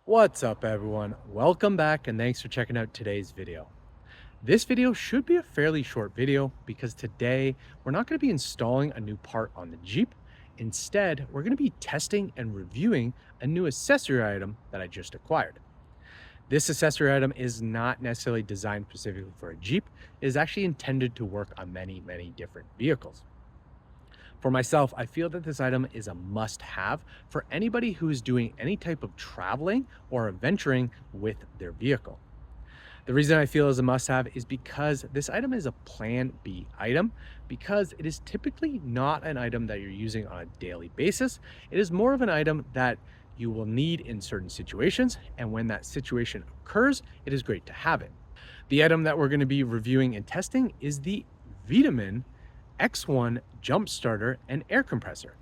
What's up everyone? Welcome back and thanks for checking out today's video. This video should be a fairly short video because today we're not going to be installing a new part on the Jeep. Instead, we're going to be testing and reviewing a new accessory item that I just acquired. This accessory item is not necessarily designed specifically for a Jeep. It is actually intended to work on many different vehicles. For myself, I feel that this item is a must-have for anybody who is doing any type of traveling or adventuring with their vehicle. The reason I feel is a must-have is because this item is a Plan B item, because it is typically not an item that you're using on a daily basis. It is more of an item that you will need in certain situations, and when that situation occurs, it is great to have it. The item that we're going to be reviewing and testing is the Vtoman X1 jump starter and air compressor.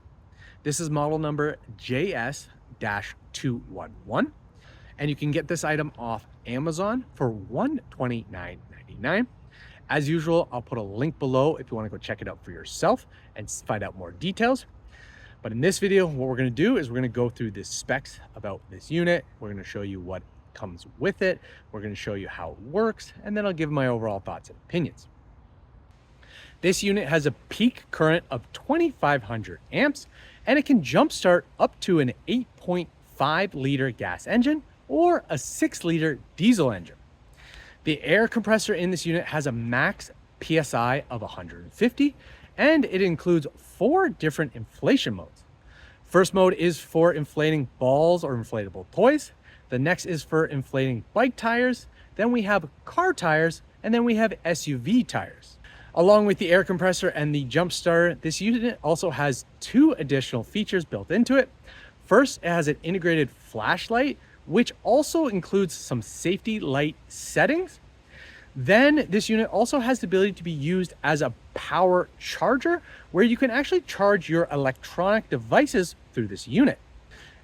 This is model number JS-211, and you can get this item off Amazon for $129.99. As usual, I'll put a link below if you want to go check it out for yourself and find out more details. But in this video, what we're going to do is we're going to go through the specs about this unit. We're going to show you what comes with it. We're going to show you how it works, and then I'll give my overall thoughts and opinions. This unit has a peak current of 2,500 amps, and it can jumpstart up to an 8.5 liter gas engine or a 6 liter diesel engine. The air compressor in this unit has a max PSI of 150, and it includes 4 different inflation modes. First mode is for inflating balls or inflatable toys. The next is for inflating bike tires. Then we have car tires, and then we have SUV tires. Along with the air compressor and the jump starter, this unit also has 2 additional features built into it. First, it has an integrated flashlight, which also includes some safety light settings. Then this unit also has the ability to be used as a power charger, where you can actually charge your electronic devices through this unit.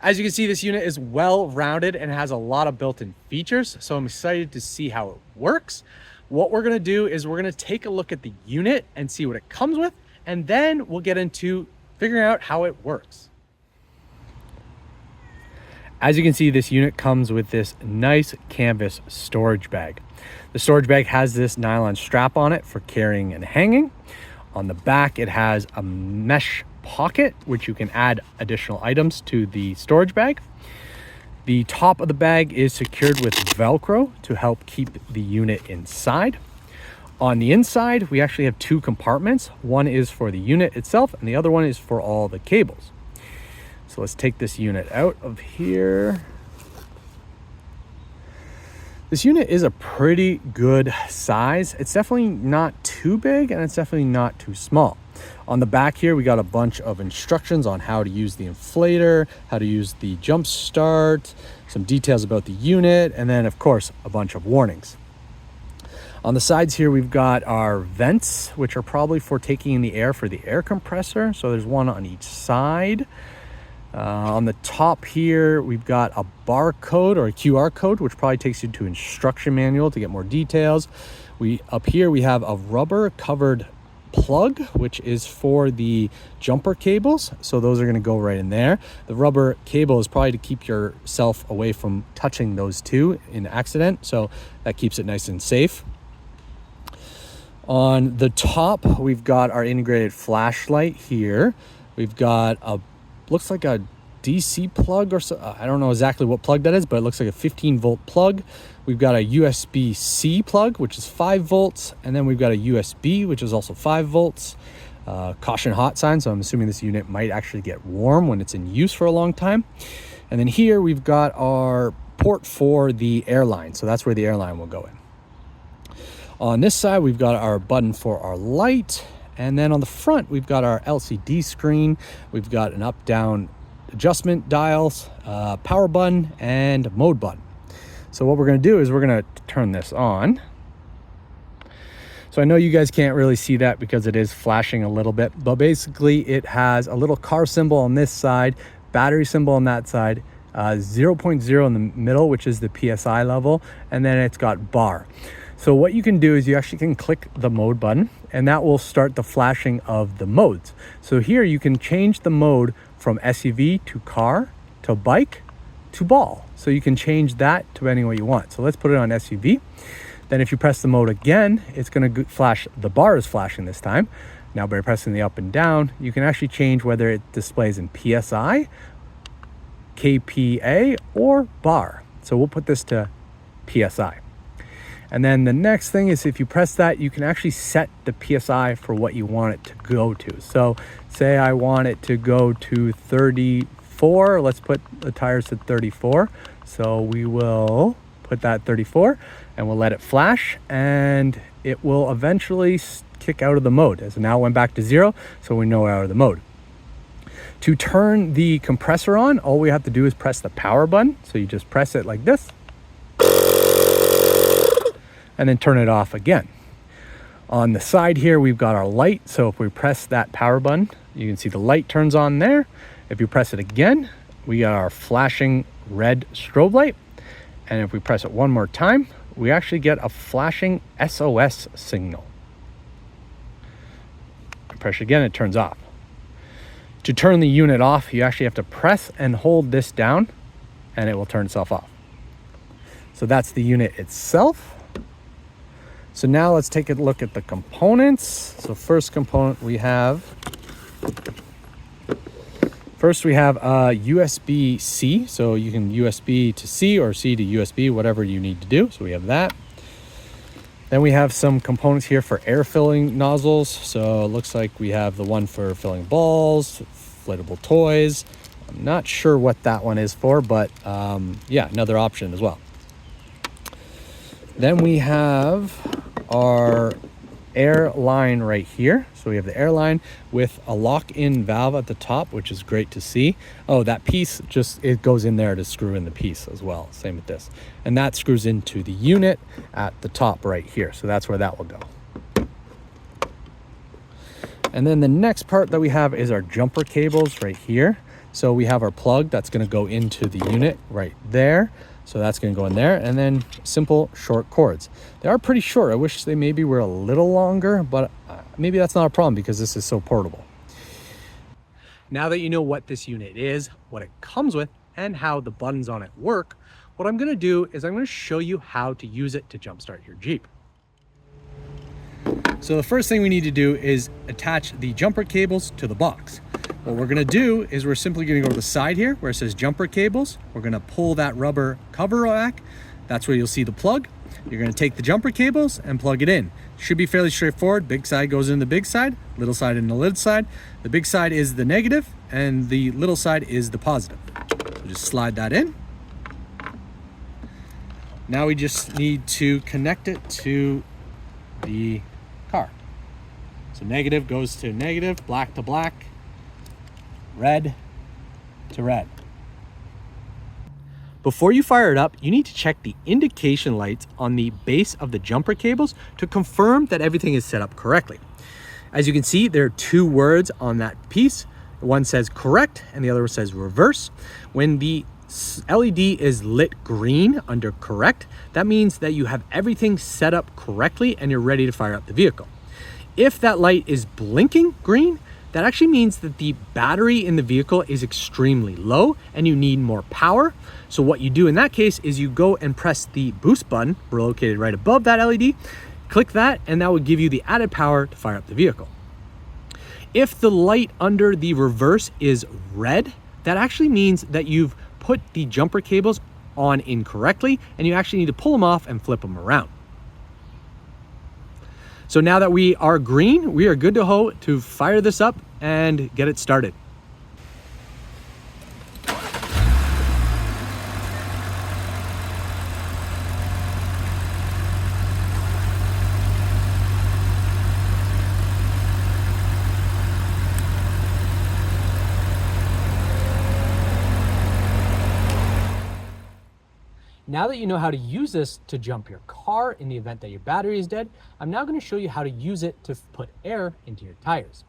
As you can see, this unit is well-rounded and has a lot of built-in features, so I'm excited to see how it works. What we're going to do is we're going to take a look at the unit and see what it comes with, and then we'll get into figuring out how it works. As you can see, this unit comes with this nice canvas storage bag. The storage bag has this nylon strap on it for carrying and hanging. On the back, it has a mesh pocket, which you can add additional items to the storage bag. The top of the bag is secured with Velcro to help keep the unit inside. On the inside, we actually have 2 compartments. One is for the unit itself, and the other one is for all the cables. So let's take this unit out of here. This unit is a pretty good size. It's definitely not too big, and it's definitely not too small. On the back here, we got a bunch of instructions on how to use the inflator, how to use the jump start, some details about the unit, and then of course, a bunch of warnings. On the sides here, we've got our vents, which are probably for taking in the air for the air compressor. So there's one on each side. On the top here, we've got a barcode or a QR code, which probably takes you to instruction manual to get more details. Up here, we have a rubber covered plug, which is for the jumper cables, so those are going to go right in there. The rubber cable is probably to keep yourself away from touching those two in accident, so that keeps it nice and safe. On the top, we've got our integrated flashlight here. We've got looks like a DC plug, or so, I don't know exactly what plug that is, but it looks like a 15-volt plug. We've got a USB-C plug, which is 5 volts, and then we've got a USB, which is also 5 volts. Caution hot sign, so I'm assuming this unit might actually get warm when it's in use for a long time. And then here we've got our port for the airline, so that's where the airline will go in. On this side, we've got our button for our light, and then on the front, we've got our LCD screen. We've got an up-down adjustment dials, power button, and mode button. So what we're going to do is we're going to turn this on. So I know you guys can't really see that because it is flashing a little bit, but basically it has a little car symbol on this side, battery symbol on that side, 0.0 in the middle, which is the PSI level, and then it's got bar. So what you can do is you actually can click the mode button, and that will start the flashing of the modes. So here you can change the mode from SUV to car to bike to ball. So you can change that to any way you want. So let's put it on SUV. Then if you press the mode again, it's going to flash, the bar is flashing this time. Now by pressing the up and down, you can actually change whether it displays in PSI, kPa, or bar. So we'll put this to PSI. And then the next thing is if you press that, you can actually set the PSI for what you want it to go to. So say I want it to go to 34. Let's put the tires at 34. So we will put that 34 and we'll let it flash, and it will eventually kick out of the mode. As now it went back to 0, so we know we're out of the mode. To turn the compressor on, all we have to do is press the power button. So you just press it like this and then turn it off again. On the side here, we've got our light. So if we press that power button, you can see the light turns on there. If you press it again, we got our flashing red strobe light. And if we press it one more time, we actually get a flashing SOS signal. Press it again, it turns off. To turn the unit off, you actually have to press and hold this down and it will turn itself off. So that's the unit itself. So now let's take a look at the components. So first component we have a USB-C. So you can USB to C or C to USB, whatever you need to do. So we have that. Then we have some components here for air filling nozzles. So it looks like we have the one for filling balls, inflatable toys. I'm not sure what that one is for, but yeah, another option as well. Then we have our air line right here. So we have the air line with a lock-in valve at the top, which is great to see. Oh, that piece it goes in there to screw in the piece as well. Same with this. And that screws into the unit at the top right here. So that's where that will go. And then the next part that we have is our jumper cables right here. So we have our plug that's going to go into the unit right there. So that's going to go in there, and then simple short cords. They are pretty short. I wish they maybe were a little longer, but maybe that's not a problem because this is so portable. Now that you know what this unit is, what it comes with, and how the buttons on it work, what I'm going to do is I'm going to show you how to use it to jumpstart your Jeep. So the first thing we need to do is attach the jumper cables to the box. What we're gonna do is we're simply gonna go to the side here where it says jumper cables. We're gonna pull that rubber cover back. That's where you'll see the plug. You're gonna take the jumper cables and plug it in. Should be fairly straightforward. Big side goes in the big side, little side in the little side. The big side is the negative and the little side is the positive. So just slide that in. Now we just need to connect it to the car. So negative goes to negative, black to black, red to red. Before you fire it up, you need to check the indication lights on the base of the jumper cables to confirm that everything is set up correctly. As you can see, there are two words on that piece. One says correct and the other one says reverse. When the LED is lit green under correct, that means that you have everything set up correctly and you're ready to fire up the vehicle. If that light is blinking green, that actually means that the battery in the vehicle is extremely low and you need more power. So what you do in that case is you go and press the boost button located right above that LED, click that, and that will give you the added power to fire up the vehicle. If the light under the reverse is red, that actually means that you've put the jumper cables on incorrectly and you actually need to pull them off and flip them around. So now that we are green, we are good to fire this up and get it started. Now that you know how to use this to jump your car in the event that your battery is dead, I'm now going to show you how to use it to put air into your tires.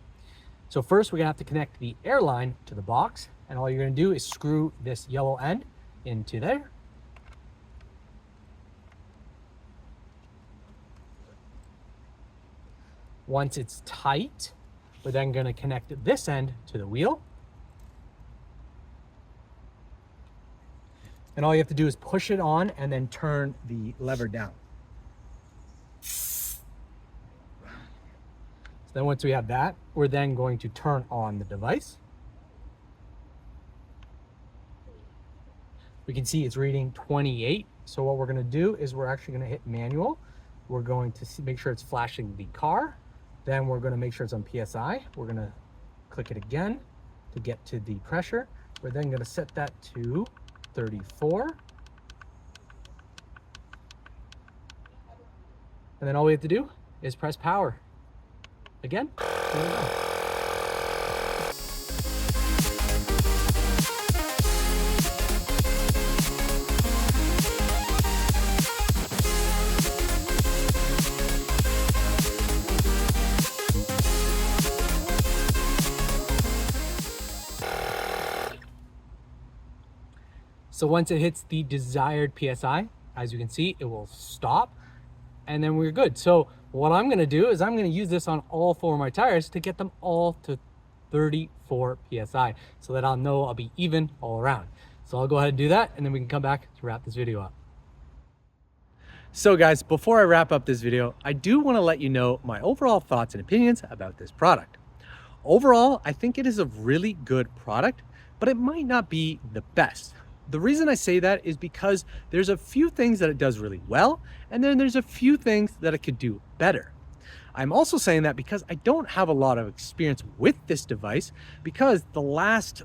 So first, we're going to have to connect the air line to the box, and all you're going to do is screw this yellow end into there. Once it's tight, we're then going to connect this end to the wheel. And all you have to do is push it on and then turn the lever down. So then once we have that, we're then going to turn on the device. We can see it's reading 28. So what we're going to do is we're actually going to hit manual. We're going to make sure it's flashing the car. Then we're going to make sure it's on PSI. We're going to click it again to get to the pressure. We're then going to set that to 34. And then all we have to do is press power. Again, there we go. So once it hits the desired PSI, as you can see, it will stop and then we're good. So what I'm gonna do is I'm gonna use this on all 4 of my tires to get them all to 34 PSI so that I'll know I'll be even all around. So I'll go ahead and do that and then we can come back to wrap this video up. So guys, before I wrap up this video, I do wanna let you know my overall thoughts and opinions about this product. Overall, I think it is a really good product, but it might not be the best. The reason I say that is because there's a few things that it does really well, and then there's a few things that it could do better. I'm also saying that because I don't have a lot of experience with this device, because the last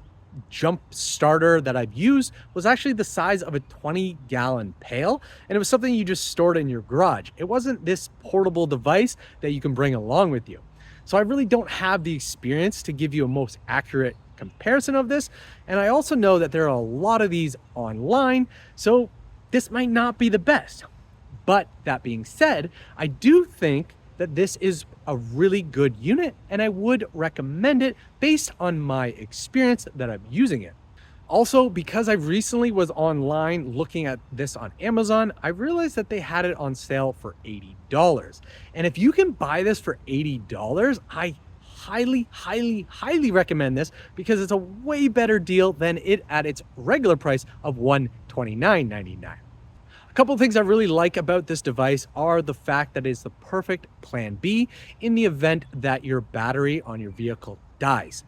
jump starter that I've used was actually the size of a 20-gallon pail, and it was something you just stored in your garage. It wasn't this portable device that you can bring along with you. So I really don't have the experience to give you a most accurate comparison of this, and I also know that there are a lot of these online, so this might not be the best. But that being said, I do think that this is a really good unit, and I would recommend it based on my experience that I'm using it. Also, because I recently was online looking at this on Amazon, I realized that they had it on sale for $80. And if you can buy this for $80, I highly recommend this because it's a way better deal than it at its regular price of $129.99. A couple of things I really like about this device are the fact that it's the perfect plan B in the event that your battery on your vehicle dies.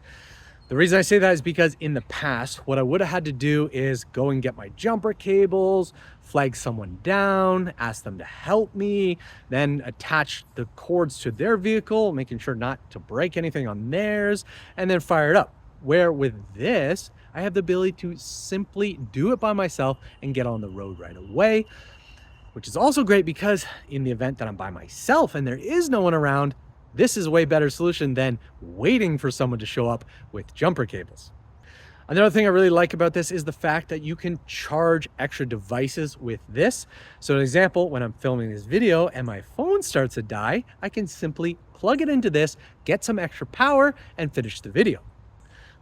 The reason I say that is because in the past, what I would have had to do is go and get my jumper cables, flag someone down, ask them to help me, then attach the cords to their vehicle, making sure not to break anything on theirs, and then fire it up. Where with this, I have the ability to simply do it by myself and get on the road right away, which is also great because in the event that I'm by myself and there is no one around, this is a way better solution than waiting for someone to show up with jumper cables. Another thing I really like about this is the fact that you can charge extra devices with this. So an example, when I'm filming this video and my phone starts to die, I can simply plug it into this, get some extra power, and finish the video.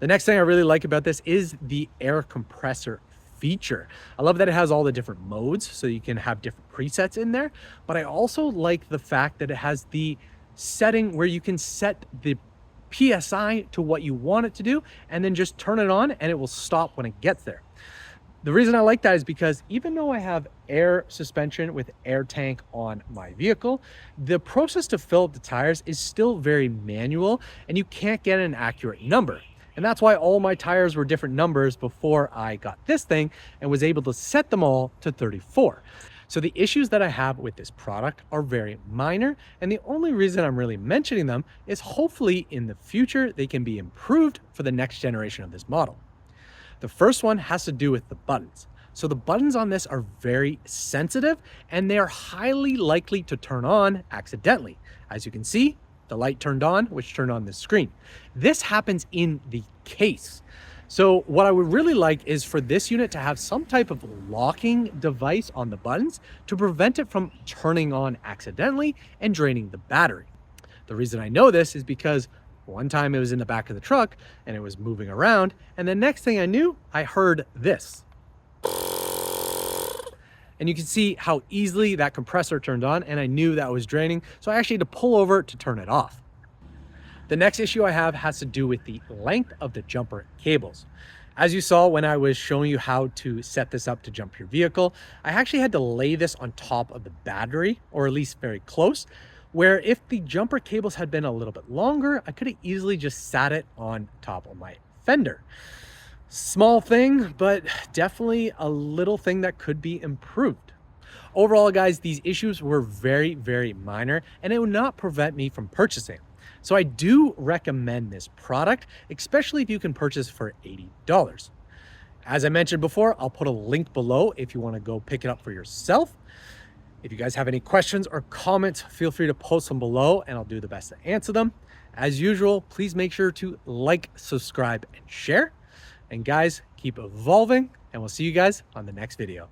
The next thing I really like about this is the air compressor feature. I love that it has all the different modes, so you can have different presets in there, but I also like the fact that it has the setting where you can set the PSI to what you want it to do and then just turn it on and it will stop when it gets there. The reason I like that is because even though I have air suspension with air tank on my vehicle, the process to fill up the tires is still very manual and you can't get an accurate number. And that's why all my tires were different numbers before I got this thing and was able to set them all to 34. So the issues that I have with this product are very minor, and the only reason I'm really mentioning them is hopefully in the future they can be improved for the next generation of this model. The first one has to do with the buttons. So the buttons on this are very sensitive and they are highly likely to turn on accidentally. As you can see, the light turned on, which turned on the screen. This happens in the case. So what I would really like is for this unit to have some type of locking device on the buttons to prevent it from turning on accidentally and draining the battery. The reason I know this is because one time it was in the back of the truck and it was moving around, and the next thing I knew, I heard this. And you can see how easily that compressor turned on, and I knew that was draining, so I actually had to pull over to turn it off. The next issue I have has to do with the length of the jumper cables. As you saw when I was showing you how to set this up to jump your vehicle, I actually had to lay this on top of the battery, or at least very close, where if the jumper cables had been a little bit longer, I could have easily just sat it on top of my fender. Small thing, but definitely a little thing that could be improved. Overall, guys, these issues were very, very minor, and it would not prevent me from purchasing. So I do recommend this product, especially if you can purchase for $80. As I mentioned before, I'll put a link below if you want to go pick it up for yourself. If you guys have any questions or comments, feel free to post them below and I'll do the best to answer them. As usual, please make sure to like, subscribe, and share. And guys, keep evolving, and we'll see you guys on the next video.